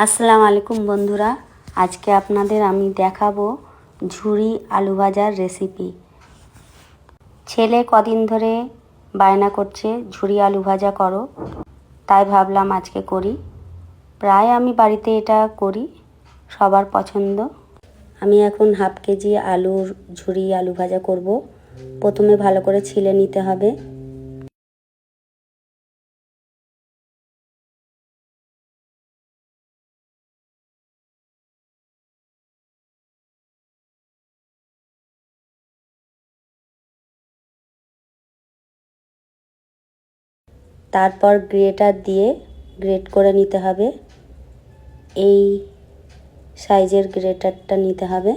আসসালামু আলাইকুম বন্ধুরা, আজকে আপনাদের আমি দেখাবো ঝুরি আলু ভাজার রেসিপি। ছেলে কদিন ধরে বায়না করছে ঝুরি আলু ভাজা করো, তাই ভাবলাম আজকে করি। প্রায় আমি বাড়িতে এটা করি, সবার পছন্দ। আমি এখন হাফ কেজি আলুর ঝুরি আলু ভাজা করব। প্রথমে ভালো করে ছিলে নিতে হবে। তারপর গ্রেটার দিয়ে গ্রেট করে নিতে হবে। এই সাইজের গ্রেটারটা নিতে হবে।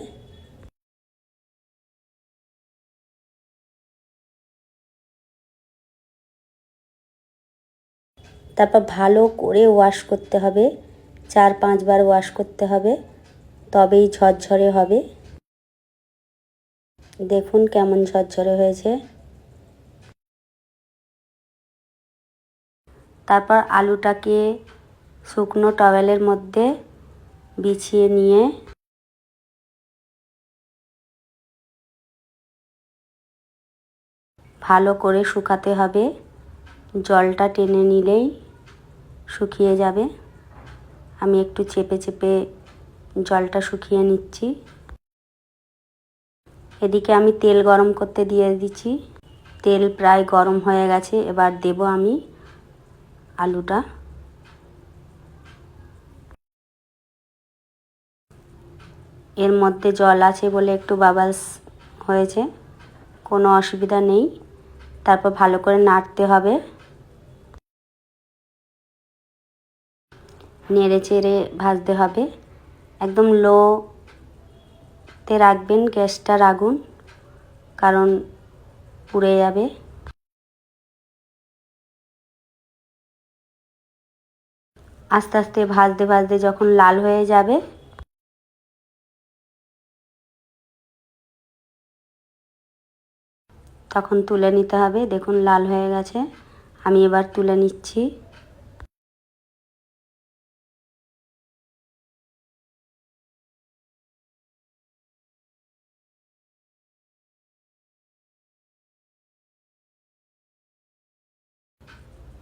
তারপর ভালো করে ওয়াশ করতে হবে, 4-5 বার ওয়াশ করতে হবে, তবেই ঝরঝরে হবে। দেখুন কেমন ঝরঝরে হয়েছে। তারপর আলুটাকে শুকনো টওয়েলের মধ্যে বিছিয়ে নিয়ে ভালো করে শুকাতে হবে। জলটা টেনে নিলেই শুকিয়ে যাবে। আমি একটু চেপে চেপে জলটা শুকিয়ে নিচ্ছি। এদিকে আমি তেল গরম করতে দিয়ে দিচ্ছি। তেল প্রায় গরম হয়ে গেছে, এবার দেব আমি আলুটা। এর মধ্যে জল আছে বলে একটু বাবলস হয়েছে, কোনো অসুবিধা নেই। তারপর ভালো করে নাড়তে হবে, নেড়ে চেড়ে ভাজতে হবে। একদম লোতে রাখবেন গ্যাসটার আগুন, কারণ পুড়ে যাবে। আস্তে আস্তে ভাজতে ভাজতে যখন লাল হয়ে যাবে তখন তুলে নিতে হবে। দেখুন লাল হয়ে গেছে, আমি এবার তুলে নিচ্ছি।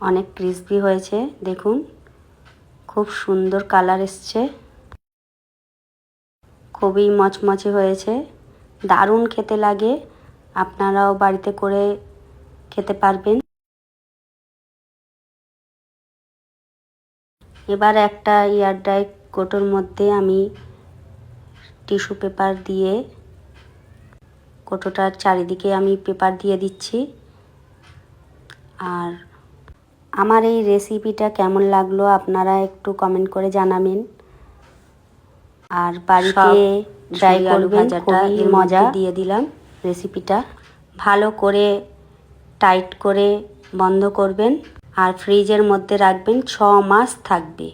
অনেক ক্রিসপি হয়েছে, দেখুন খুব সুন্দর কালার এসছে, খুবই মচমচে হয়েছে, দারুণ খেতে লাগে। আপনারাও বাড়িতে করে খেতে পারবেন। এবার একটা এয়ারটাইট কৌটোর মধ্যে আমি টিস্যু পেপার দিয়ে কৌটোটার চারিদিকে আমি পেপার দিয়ে দিচ্ছি। আর আমার এই রেসিপিটা কেমন লাগলো আপনারা একটু কমেন্ট করে জানাবেন। আর বাড়িতে ট্রাই করবেন, খুবই মজা। দিয়ে দিলাম রেসিপিটা, ভালো করে টাইট করে বন্ধ করবেন আর ফ্রিজের মধ্যে রাখবেন, 6 মাস থাকবে।